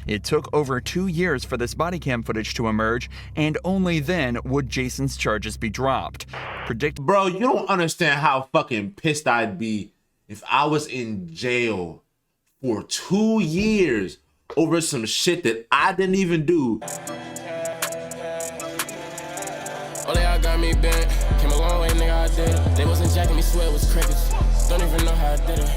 It took over 2 years for this body cam footage to emerge, and only then would Jason's charges be dropped. Bro, you don't understand how fucking pissed I'd be if I was in jail for 2 years over some shit that I didn't even do. Only I got me bent. Came a long way, nigga, I did it. They wasn't jacking me, sweat was crickets. Don't even know how I did it.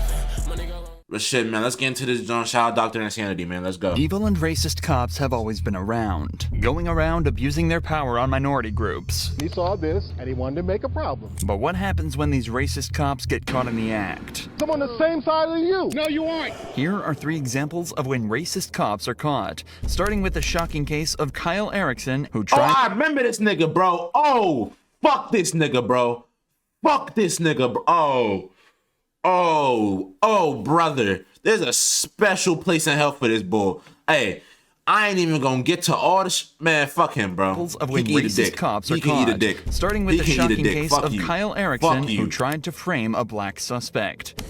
But shit, man, let's get into this John Shout Dr. Insanity, man. Let's go. Evil and racist cops have always been around, going around abusing their power on minority groups. He saw this and he wanted to make a problem. But what happens when these racist cops get caught in the act? I'm on the same side as you. No, you aren't. Here are 3 examples of when racist cops are caught, starting with the shocking case of Kyle Erickson, who tried— Oh, I remember this nigga, bro. Oh, fuck this nigga, bro. Fuck this nigga, bro. Oh, brother. There's a special place in hell for this bull. Hey, I ain't even gonna get to all this. Man, fuck him, bro. Of when racist cops are caught, eat a dick. Starting with the shocking case of Kyle Erickson, you. who tried to frame a black suspect.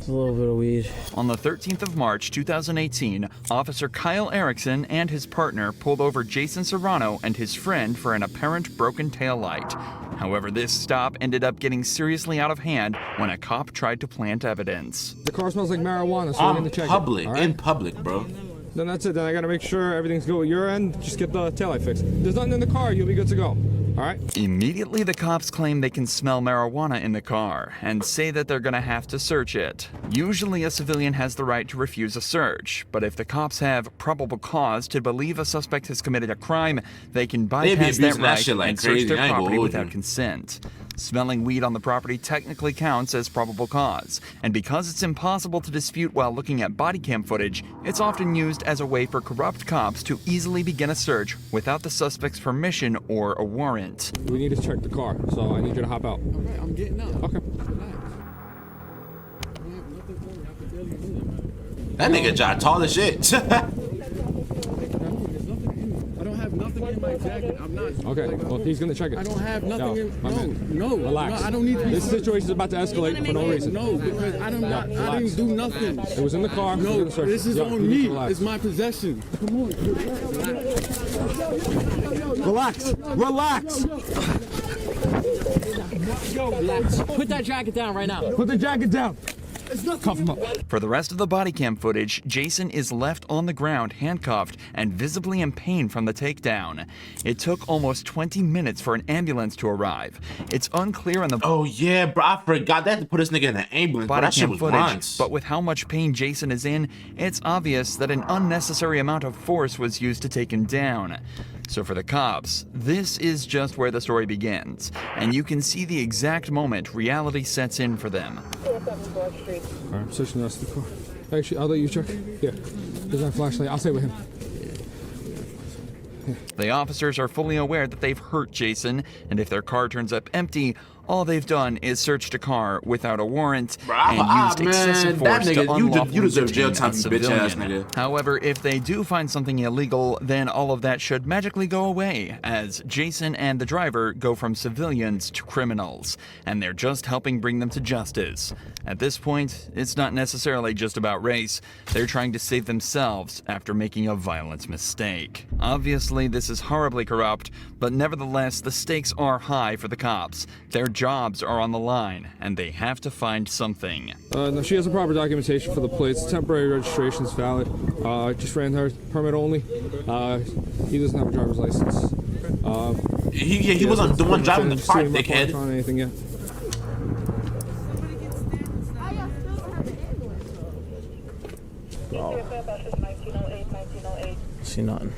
A little bit of weed. On the 13th of March, 2018, Officer Kyle Erickson and his partner pulled over Jason Serrano and his friend for an apparent broken taillight. However, this stop ended up getting seriously out of hand when a cop tried to plant evidence. The car smells like marijuana, so we're going to check public, it. Right? in public, bro. Then that's it. Then I got to make sure everything's good with your end. Just get the taillight fixed. There's nothing in the car. You'll be good to go. All right? Immediately, the cops claim they can smell marijuana in the car and say that they're gonna have to search it. Usually, a civilian has the right to refuse a search, but if the cops have probable cause to believe a suspect has committed a crime, they can bypass that right and search their property without consent. Smelling weed on the property technically counts as probable cause, and because it's impossible to dispute while looking at body cam footage, it's often used as a way for corrupt cops to easily begin a search without the suspect's permission or a warrant. We need to check the car, so I need you to hop out. All right, I'm getting out. Okay. That nigga John tall as shit. Nothing in my jacket. I'm not. Okay, well, he's gonna check it. I don't have nothing in. No, relax. No, I don't need to. This situation is about to escalate for no reason. No, because I didn't do nothing. It was in the car. No, this is on me. It's my possession. Come on. Relax. Relax. Relax. Put that jacket down right now. Put the jacket down. Cuff him up. For the rest of the body cam footage, Jason is left on the ground handcuffed and visibly in pain from the takedown. It took almost 20 minutes for an ambulance to arrive. It's unclear on the— Oh yeah, bro, I forgot they had to put this nigga in an ambulance. But that shit was once. But with how much pain Jason is in, it's obvious that an unnecessary amount of force was used to take him down. So for the cops, this is just where the story begins, and you can see the exact moment reality sets in for them. Alright, I'm searching the rest of the car. Actually, I'll let you check. Here, there's my flashlight. I'll stay with him. The officers are fully aware that they've hurt Jason, and if their car turns up empty, all they've done is searched a car without a warrant and used excessive force to unlawfully deserve jail detain time, a you bitch ass civilian. nigga. However, if they do find something illegal, then all of that should magically go away, as Jason and the driver go from civilians to criminals, and they're just helping bring them to justice. At this point, it's not necessarily just about race. They're trying to save themselves after making a violent mistake. Obviously, this is horribly corrupt, but nevertheless, the stakes are high for the cops. Their jobs are on the line, and they have to find something. No, she has a proper documentation for the plates. Temporary registration's valid. Just ran her permit only. He doesn't have a driver's license. He wasn't the one driving the car, dickhead. On anything yet. See nothing.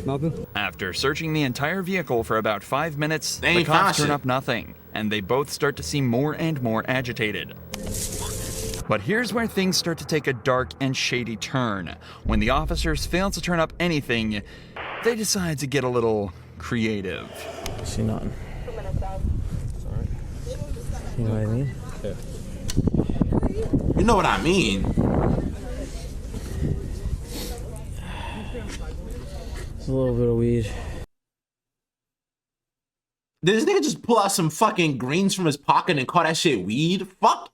Nothing? After searching the entire vehicle for about 5 minutes, the ain't cops found turn shit. up nothing, and they both start to seem more and more agitated. But here's where things start to take a dark and shady turn. When the officers fail to turn up anything, they decide to get a little creative. See nothing. You know what I mean? Yeah. You know what I mean? It's a little bit of weed. Did this nigga just pull out some fucking greens from his pocket and call that shit weed? Fuck.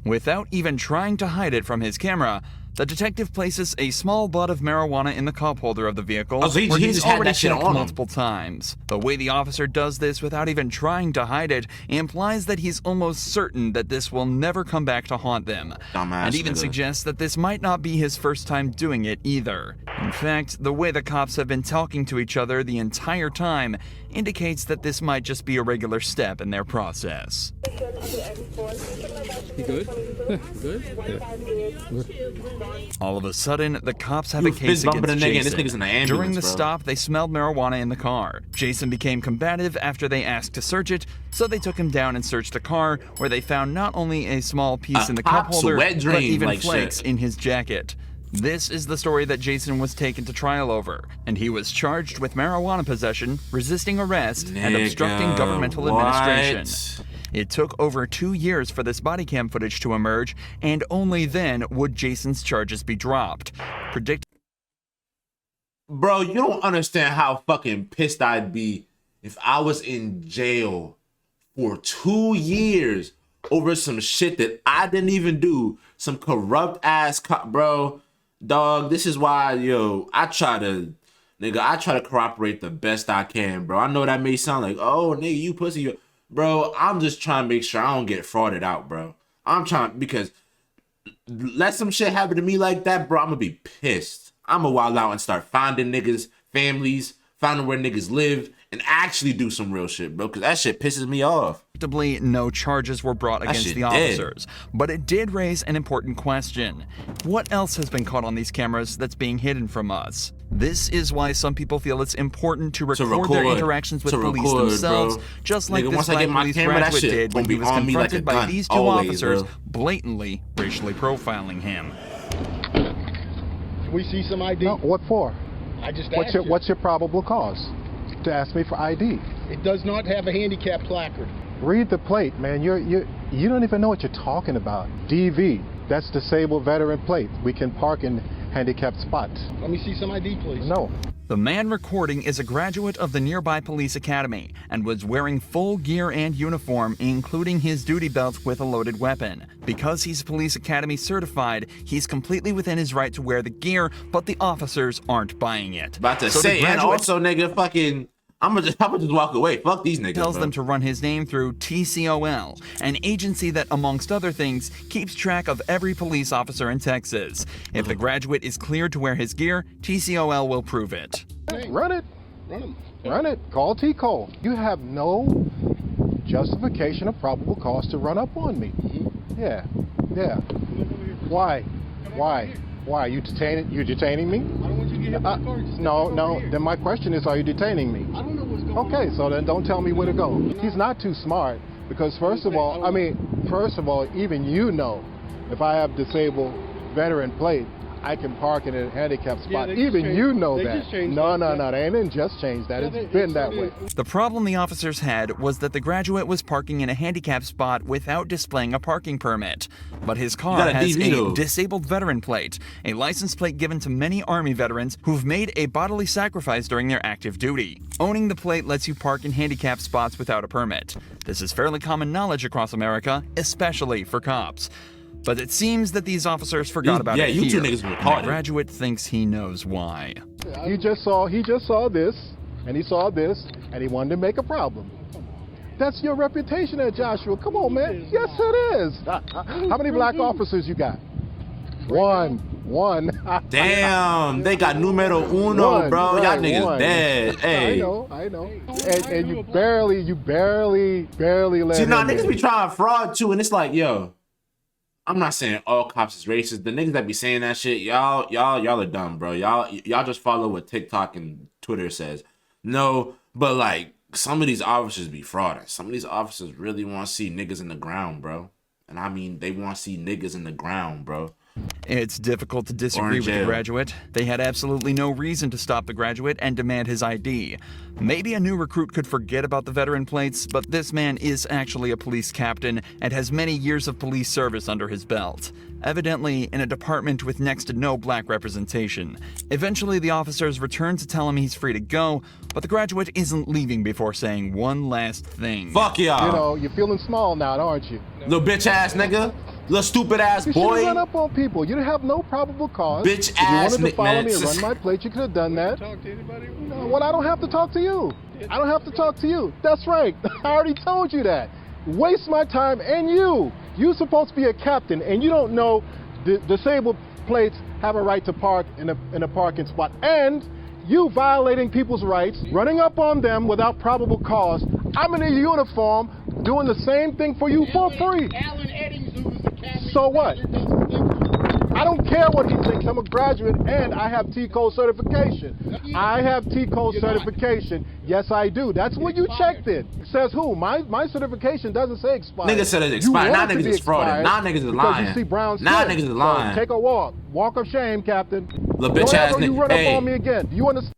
Without even trying to hide it from his camera, The detective places a small bud of marijuana in the cup holder of the vehicle, Oh, so he where he's just had already that shit checked on him. multiple times. The way the officer does this without even trying to hide it implies that he's almost certain that this will never come back to haunt them, Dumbass and even nigga. suggests that this might not be his first time doing it either. In fact, the way the cops have been talking to each other the entire time indicates that this might just be a regular step in their process. You good? Good? All of a sudden, the cops have You a case fist bumping against a nigga and this Jason. nigga's in the ambulance, During the bro. stop, they smelled marijuana in the car. Jason became combative after they asked to search it, so they took him down and searched the car, where they found not only a small piece A in the cup cop's holder, wet but dream, even like flakes shit. in his jacket. This is the story that Jason was taken to trial over, and he was charged with marijuana possession, resisting arrest, and obstructing Nigga, governmental what? administration. It took over 2 years for this body cam footage to emerge, and only then would Jason's charges be dropped. Bro, you don't understand how fucking pissed I'd be if I was in jail for 2 years over some shit that I didn't even do. Some corrupt ass cop, bro. Dog, this is why, yo, I try to cooperate the best I can, bro. I know that may sound like, oh, nigga, you pussy. Bro, I'm just trying to make sure I don't get frauded out, bro. I'm trying, because let some shit happen to me like that, bro, I'm gonna be pissed. I'm gonna wild out and start finding niggas, families, finding where niggas live, and actually do some real shit, bro, because that shit pisses me off. Predictably, no charges were brought against shit the dead. officers, but it did raise an important question. What else has been caught on these cameras that's being hidden from us? This is why some people feel it's important to record their interactions with police themselves, bro. just like Nigga, this once I black get my police camera, that graduate shit did when gonna he be was on me like confronted a by gun, these two always, officers bro. blatantly racially profiling him. Can we see some ID? No, what for? I just asked you. What's your probable cause? To ask me for ID. It does not have a handicap placard. Read the plate, man. You don't even know what you're talking about. DV. That's disabled veteran plate. We can park in handicapped spots. Let me see some ID, please. No. The man recording is a graduate of the nearby police academy and was wearing full gear and uniform, including his duty belt with a loaded weapon. Because he's police academy certified, he's completely within his right to wear the gear, but the officers aren't buying it. About to So the say, and graduate also, nigga, fucking, I'm gonna just walk away. Fuck these niggas, tells bro. them to run his name through TCOL, an agency that, amongst other things, keeps track of every police officer in Texas. If the graduate is cleared to wear his gear, TCOL will prove it. Run it. Run them. Run it. Call T-Cole. You have no justification of probable cause to run up on me. Yeah. Yeah. Why? You detaining me? I don't want you to get hit by the car. Just No. Then my question is, are you detaining me? I don't know what's going on. Okay, so then don't tell me where to go. He's not too smart because first of all, even you know, if I have disabled veteran plate, I can park in a handicapped spot. they just Even changed- you know they that. just changed No, that. they didn't just change that. Yeah, It's been that way. The problem the officers had was that the graduate was parking in a handicapped spot without displaying a parking permit. But his car got a has DV a though. disabled veteran plate, a license plate given to many Army veterans who've made a bodily sacrifice during their active duty. Owning the plate lets you park in handicapped spots without a permit. This is fairly common knowledge across America, especially for cops. But it seems that these officers forgot about it you here. two niggas were and caught. the graduate thinks he knows why. He just saw this, and he saw this, and he wanted to make a problem. That's your reputation there, Joshua. Come on, man. Yes, it is. How many black officers you got? One. Damn, they got numero uno, One, bro. Y'all right, niggas one. dead. Hey. I know. And you barely let See, him nah, in. niggas be trying fraud too, and it's like, yo, I'm not saying all cops is racist. The niggas that be saying that shit, y'all are dumb, bro. Y'all just follow what TikTok and Twitter says. No, but like some of these officers be frauding. Some of these officers really want to see niggas in the ground, bro. And I mean, they want to see niggas in the ground, bro. It's difficult to Or disagree in with the jail. graduate. They had absolutely no reason to stop the graduate and demand his ID. Maybe a new recruit could forget about the veteran plates, but this man is actually a police captain and has many years of police service under his belt. Evidently in a department with next to no black representation. Eventually, the officers return to tell him he's free to go, but the graduate isn't leaving before saying one last thing. Fuck y'all. You know, you're feeling small now, aren't you? Little bitch ass nigga. Little stupid ass You should boy. run up on people. You have no probable cause. Bitch if you ass wanted to follow man. me and run my plate, you could have done that. Talk to anybody? No, well, I don't have to talk to you. I don't have to talk to you. That's right. I already told you that. Waste my time and you. You're supposed to be a captain, and you don't know the disabled plates have a right to park in a parking spot. And you violating people's rights, running up on them without probable cause. I'm in a uniform doing the same thing for you for free. Alan Eddings, who was the captain. So what? I don't care what he thinks. I'm a graduate and I have T-code certification. I have T-code certification. Yes, I do. That's what you checked it. Says who? My certification doesn't say expired. Nigga said it's expired. Now niggas is frauding. Now niggas is lying. You see brown Now skin. niggas is lying. So take a walk. Walk of shame, Captain. Little bitch Don't ass ever you nigga. run Hey. up on me again. Do you understand?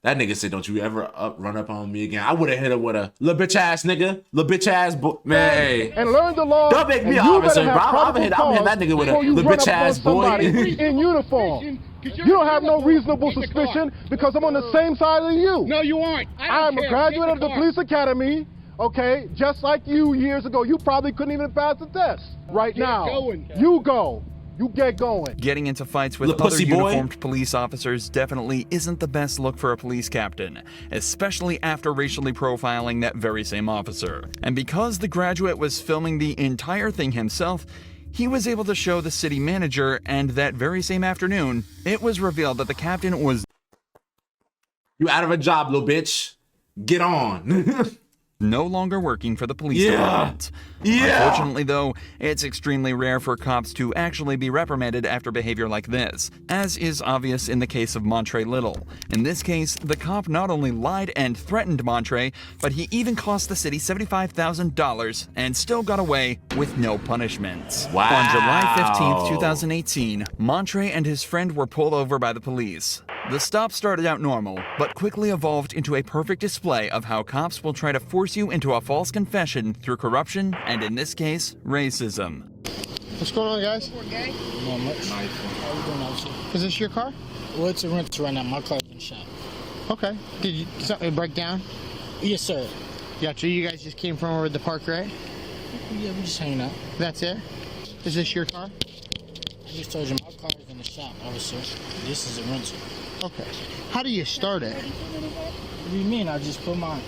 That nigga said, "Don't you ever run up on me again." I would have hit him with a little bitch ass nigga, little bitch ass boy. Man, hey. And learn the law. Don't make me and an you officer, better have bro. I'm probable hitting cause that nigga with a before you little run bitch up on ass boy. somebody in uniform. You don't have no reasonable suspicion because I'm on the same side as you. No, you aren't. I'm a graduate of the police academy, okay? Just like you years ago. You probably couldn't even pass the test. Right now, going. you go. You get going. Getting into fights with Little other pussy boy. uniformed police officers definitely isn't the best look for a police captain, especially after racially profiling that very same officer. And because the graduate was filming the entire thing himself, he was able to show the city manager, and that very same afternoon, it was revealed that the captain was You out of a job, little bitch. Get on. no longer working for the police Yeah. department. Yeah. Unfortunately, though, it's extremely rare for cops to actually be reprimanded after behavior like this, as is obvious in the case of Montre Little. In this case, the cop not only lied and threatened Montre, but he even cost the city $75,000 and still got away with no punishments. Wow. On July 15th, 2018, Montre and his friend were pulled over by the police. The stop started out normal, but quickly evolved into a perfect display of how cops will try to force you into a false confession through corruption and, in this case, racism. What's going on, guys? Not much. How you doing, officer? Is this your car? Well, it's a rental right now. My car's been shot. Okay. Did something break down? Yes, sir. Gotcha. You guys just came from over the park, right? Yeah, we just hanging out. That's it? Is this your car? I just told you my car's in the shop, officer. This is a rental. Okay. How do you start it? What do you mean? I just put my...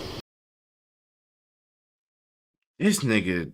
This nigga.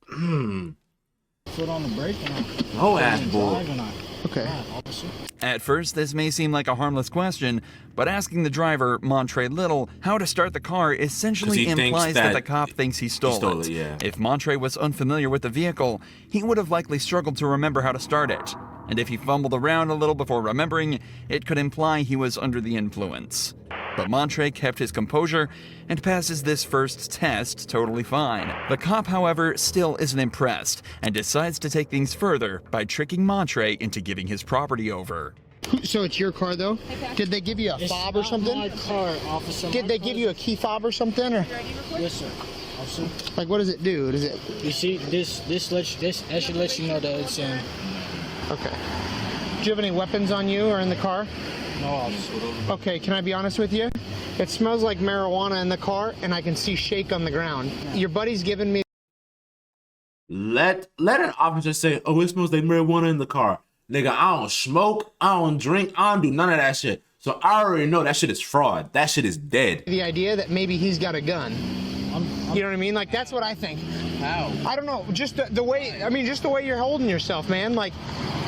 foot on the brake and I... Low ass boy. drive and I Okay. drive, officer. At first, this may seem like a harmless question, but asking the driver, Montre Little, how to start the car essentially 'Cause he thinks implies that that the cop thinks he stole it. yeah. If Montre was unfamiliar with the vehicle, he would have likely struggled to remember how to start it. And if he fumbled around a little before remembering, it could imply he was under the influence. But Montre kept his composure and passes this first test totally fine. The cop, however, still isn't impressed and decides to take things further by tricking Montre into giving his property over. So it's your car, though? Did they give you a It's fob or not something? my car, officer. Did My they car- give you a key fob or something? Or Yes, sir. Officer. like, what does it do? Does it? You see, this should let you know that it's in... Okay. Do you have any weapons on you or in the car? No, officer. Okay, can I be honest with you? It smells like marijuana in the car, and I can see shake on the ground. Your buddy's giving me... Let an officer say, "Oh, it smells like marijuana in the car." Nigga, I don't smoke, I don't drink, I don't do none of that shit. So I already know that shit is fraud. That shit is dead. the idea that maybe he's got a gun. You know what I mean? Like, that's what I think. How? I don't know. Just the way, I mean, just the way you're holding yourself, man. Like,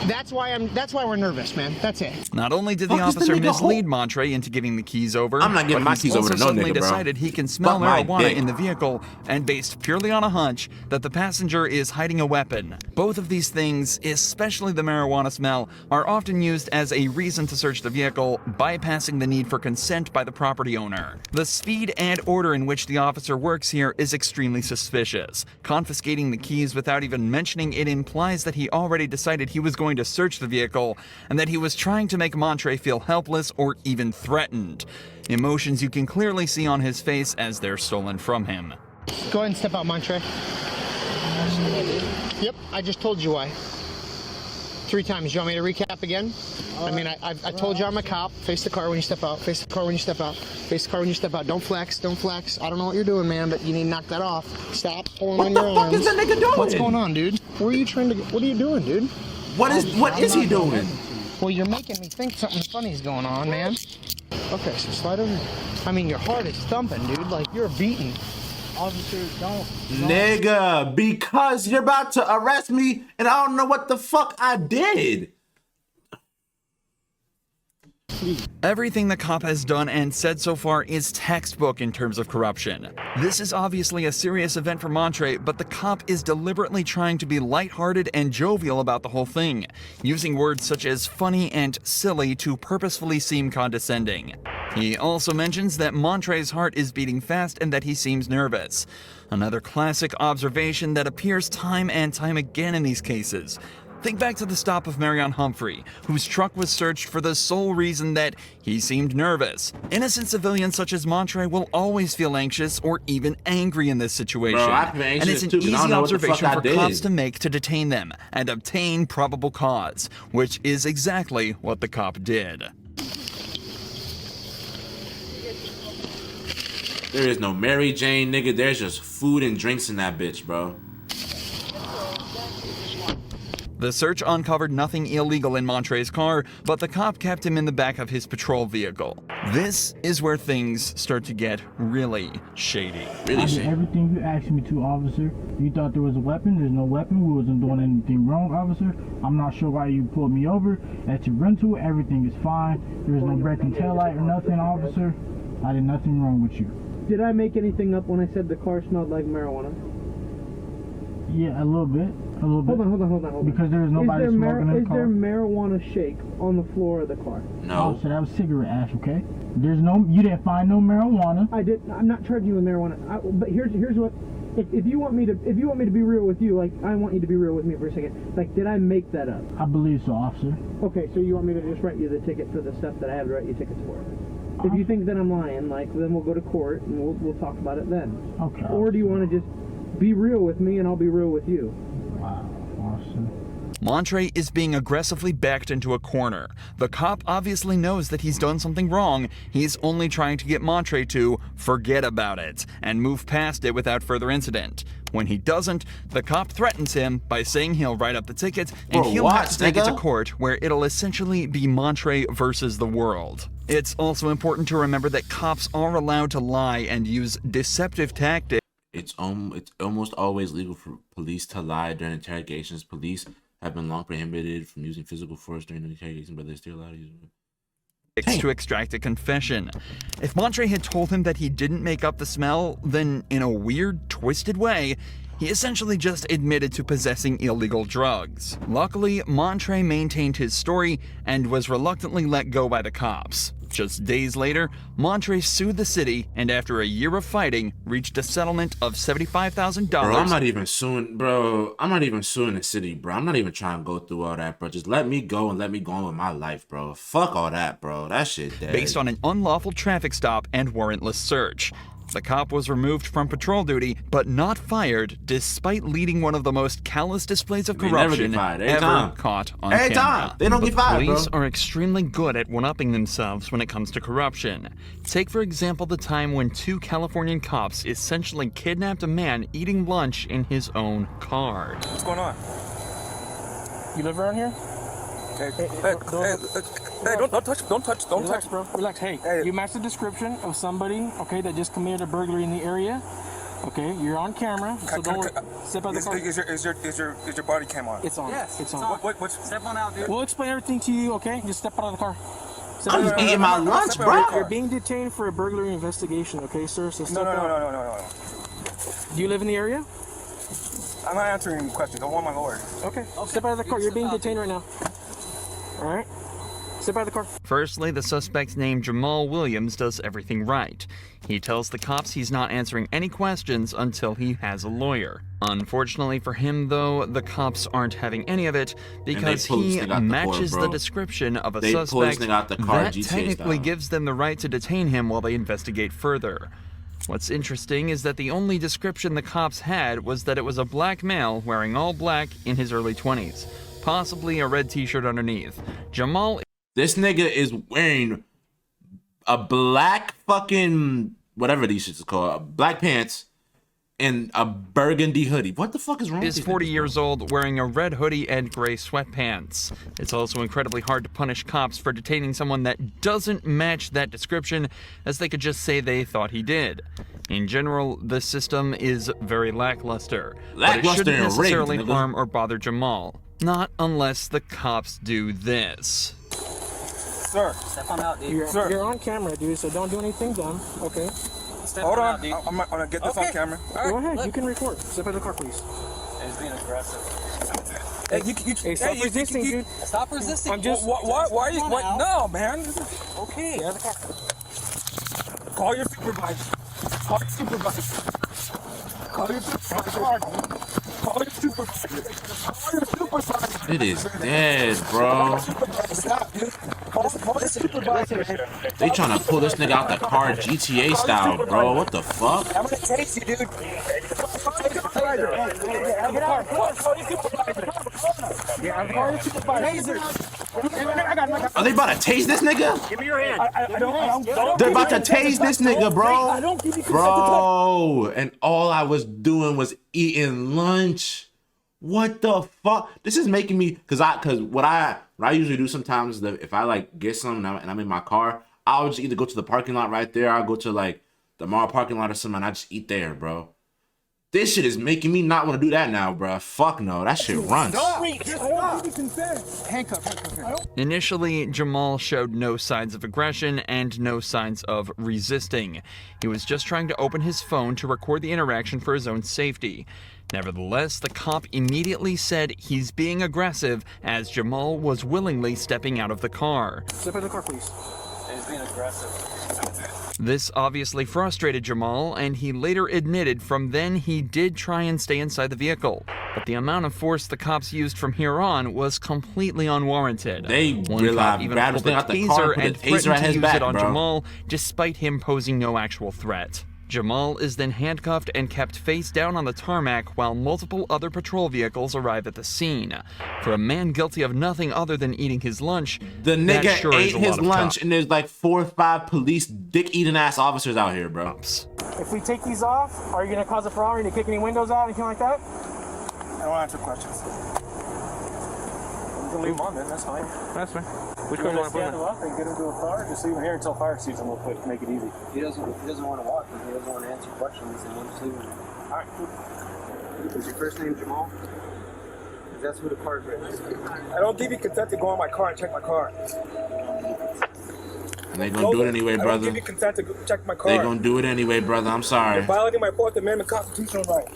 that's why we're nervous, man. That's it. Not only did the Fuck is the officer nigga mislead Montre into giving the keys over, I'm not giving but my he's keys over also to no suddenly nigga, bro. decided he can smell Fuck my marijuana dick. in the vehicle, and based purely on a hunch that the passenger is hiding a weapon. Both of these things, especially the marijuana smell, are often used as a reason to search the vehicle, bypassing the need for consent by the property owner. The speed and order in which the officer works here is extremely suspicious. Confiscating the keys without even mentioning it implies that he already decided he was going to search the vehicle, and that he was trying to make Montre feel helpless or even threatened. Emotions you can clearly see on his face as they're stolen from him. Go ahead and step out, Montre. Yep, I just told you why. 3 times. You want me to recap again? I mean, I told you I'm a cop. Face the car when you step out. Face the car when you step out. Face the car when you step out. Don't flex. Don't flex. I don't know what you're doing, man, but you need to knock that off. Stop. Hold on your arms. What the fuck is that nigga doing? What's going on, dude? Where are you trying to? What are you doing, dude? What is he doing? Well, you're making me think something funny's going on, man. Okay, so slide over. I mean, your heart is thumping, dude. Like you're beating. Officer, don't. Nigga, because you're about to arrest me and I don't know what the fuck I did. Everything the cop has done and said so far is textbook in terms of corruption. This is obviously a serious event for Montre, but the cop is deliberately trying to be lighthearted and jovial about the whole thing, using words such as funny and silly to purposefully seem condescending. He also mentions that Montre's heart is beating fast and that he seems nervous. Another classic observation that appears time and time again in these cases. Think back to the stop of Marion Humphrey, whose truck was searched for the sole reason that he seemed nervous. Innocent civilians such as Montre will always feel anxious or even angry in this situation. Bro, I feel and it's anxious an too, 'cause I easy don't know what the observation fuck I for did. cops to make to detain them and obtain probable cause, which is exactly what the cop did. There is no Mary Jane, nigga. There's just food and drinks in that bitch, bro. The search uncovered nothing illegal in Montre's car, but the cop kept him in the back of his patrol vehicle. This is where things start to get really shady. Really I did shady. everything you asked me to, officer. You thought there was a weapon. There's no weapon. We wasn't doing anything wrong, officer. I'm not sure why you pulled me over. At your rental, everything is fine. There is no breaking taillight or nothing, officer. I did nothing wrong with you. Did I make anything up when I said the car smelled like marijuana? Yeah, a little bit. A little bit. Hold on. Because there was nobody smoking in the car. Is there marijuana shake on the floor of the car? No. So that was cigarette ash, okay? There's no, you didn't find no marijuana. I'm not charging you with marijuana. But here's what. If you want me to be real with you, like I want you to be real with me for a second. Like, did I make that up? I believe so, officer. Okay, so you want me to just write you the ticket for the stuff that I have to write you tickets for? If you think that I'm lying, like, then we'll go to court and we'll talk about it then. Okay. Or do you want to just be real with me and I'll be real with you? Wow, officer. Montre is being aggressively backed into a corner. The cop obviously knows that he's done something wrong. He's only trying to get Montre to forget about it and move past it without further incident. When he doesn't, the cop threatens him by saying he'll write up the ticket and he'll have to take it to court, where it'll essentially be Montre versus the world. It's also important to remember that cops are allowed to lie and use deceptive tactics. It's almost always legal for police to lie during interrogations. Police have been long prohibited from using physical force during interrogation, but they're still allowed to use it. To extract a confession. If Montre had told him that he didn't make up the smell, then in a weird, twisted way, he essentially just admitted to possessing illegal drugs. Luckily, Montre maintained his story and was reluctantly let go by the cops. Just days later, Montre sued the city and after a year of fighting, reached a settlement of $75,000. Bro, I'm not even suing the city, bro. I'm not even trying to go through all that, bro. Just let me go and let me go on with my life, bro. Fuck all that, bro. That shit dead. Based on an unlawful traffic stop and warrantless search. The cop was removed from patrol duty, but not fired, despite leading one of the most callous displays of corruption ever caught on camera. Time. They don't get fired, Police bro. are extremely good at one-upping themselves when it comes to corruption. Take, for example, the time when 2 Californian cops essentially kidnapped a man eating lunch in his own car. What's going on? You live around here? Hey, don't touch, bro. Relax. Hey, you match the description of somebody, okay, that just committed a burglary in the area. Okay, you're on camera, so don't step out the car. Is your body cam on? It's on. Yes, it's on. What's step on out, dude? We'll explain everything to you, okay? Just step out of the car. I'm just eating my lunch, bro. You're being detained for a burglary investigation, okay, sir? So step out. No. Do you live in the area? I'm not answering questions. I want my lawyer. Okay. Step out of the car. You're being detained right now. All right. Step out of the car. Firstly, the suspect named Jamal Williams does everything right. He tells the cops he's not answering any questions until he has a lawyer. Unfortunately for him, though, the cops aren't having any of it because he matches the description of a suspect that technically gives them the right to detain him while they investigate further. What's interesting is that the only description the cops had was that it was a black male wearing all black in his early 20s. possibly a red t-shirt underneath. Jamal. This nigga is wearing a black fucking, whatever these shits is called, black pants and a burgundy hoodie. What the fuck is wrong with Is 40 years old, wearing a red hoodie and gray sweatpants. It's also incredibly hard to punish cops for detaining someone that doesn't match that description, as they could just say they thought he did. In general, the system is very lackluster, but it shouldn't necessarily harm or bother Jamal. Not unless the cops do this. Sir, step on out, dude. You're on camera, dude, so don't do anything dumb, okay? Hold on, I'm gonna get this on camera. Go ahead, you can record. Step out of the car, please. He's being aggressive. Hey, stop resisting, dude. Stop resisting. I'm just. Why are you? No, man. Okay. Get out of the car. Call your supervisor. Call your supervisor. Call your supervisor. Call your supervisor. Call your supervisor. It is dead, bro. Stop, dude. Call the supervisor. They trying to pull this nigga out the car GTA style, bro. What the fuck? I'm gonna chase you, dude. Get out. Call your supervisor. Call your supervisor. Are they about to tase this nigga? Give me your hand. I don't. They're about to tase this nigga, bro. Bro, and all I was doing was eating lunch. What the fuck? This is making me, cause what I usually do sometimes is if I like get something and I'm in my car, I'll just either go to the parking lot right there. I'll go to like the mall parking lot or something, and I just eat there, bro. This shit is making me not want to do that now, bro. Fuck no, that shit runs. Initially, Jamal showed no signs of aggression and no signs of resisting. He was just trying to open his phone to record the interaction for his own safety. Nevertheless, the cop immediately said he's being aggressive as Jamal was willingly stepping out of the car. Step out of the car, please. He's being aggressive. This obviously frustrated Jamal, and he later admitted from then he did try and stay inside the vehicle. But the amount of force the cops used from here on was completely unwarranted. They realized even pulled a taser and threatened to use it on Jamal, despite him posing no actual threat. Jamal is then handcuffed and kept face down on the tarmac while multiple other patrol vehicles arrive at the scene. For a man guilty of nothing other than eating his lunch, the nigga ate his lunch and there's like 4 or 5 police dick-eating ass officers out here, bro. If we take these off, are you gonna cause a problem? Are you gonna kick any windows out, anything like that? I don't answer questions. You can leave them on then, that's fine. That's fine. Which one do you want to stand him up and get him to a car? Just leave him here until fire season real quick, make it easy. He doesn't want to walk, he doesn't want to answer questions, and we'll just leave him. Alright, cool. Is your first name Jamal? That's who the car is registered. I don't give you consent to go in my car and check my car. And they gonna do it anyway, brother. I don't give you consent to check my car. They gonna do it anyway, brother. I'm sorry. You're violating my 4th Amendment constitutional right.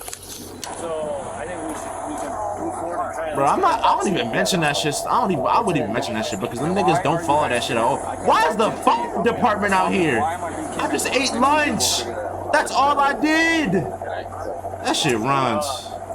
So I think we can move forward and try. Bro, I don't even mention that shit. I wouldn't even mention that shit because them niggas don't follow that shit at all. Why is the fire department out here? I just ate lunch. That's all I did. That shit runs.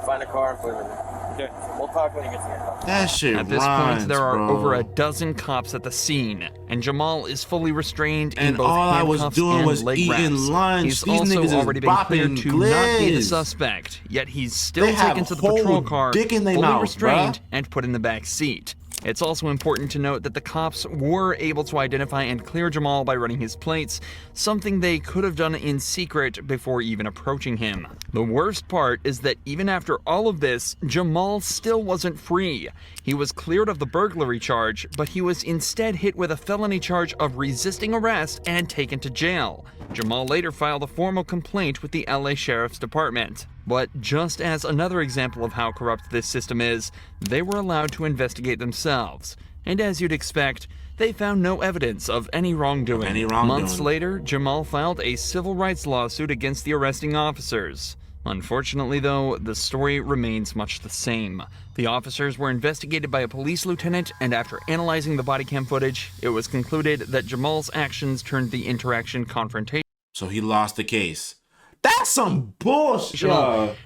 Find a car and put it in. Okay, we'll talk when he gets here. That shit At this runs, point, there are bro. over a dozen cops at the scene, and Jamal is fully restrained in And both all I was handcuffs doing and was leg eating wraps. lunch. He's These also niggas is already been cleared bopping to not be the glizz. suspect, yet he's still They have taken to the whole patrol car, dick in their fully mouth, restrained, bruh. and put in the back seat. It's also important to note that the cops were able to identify and clear Jamal by running his plates, something they could have done in secret before even approaching him. The worst part is that even after all of this, Jamal still wasn't free. He was cleared of the burglary charge, but he was instead hit with a felony charge of resisting arrest and taken to jail. Jamal later filed a formal complaint with the LA Sheriff's Department. But just as another example of how corrupt this system is, they were allowed to investigate themselves. And as you'd expect, they found no evidence of any wrongdoing. Months later, Jamal filed a civil rights lawsuit against the arresting officers. Unfortunately, though, the story remains much the same. The officers were investigated by a police lieutenant, and after analyzing the body cam footage, it was concluded that Jamal's actions turned the interaction confrontational. So he lost the case. That's some bullshit.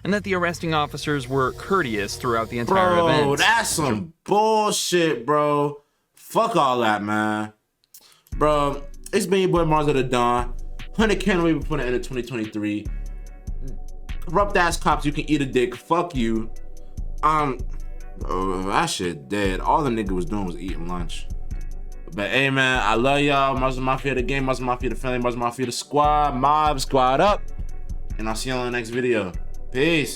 And that the arresting officers were courteous throughout the entire event. Bro, that's some bullshit, bro. Fuck all that, man. Bro, it's been your boy MarsothaDon. 100 can't wait before the end of 2023. Corrupt ass cops, you can eat a dick. Fuck you. That shit dead. All the nigga was doing was eating lunch. But hey, man, I love y'all. Marso Mafia the game, Marso Mafia the family, Marso Mafia the squad, mob squad up. And I'll see y'all in the next video. Peace.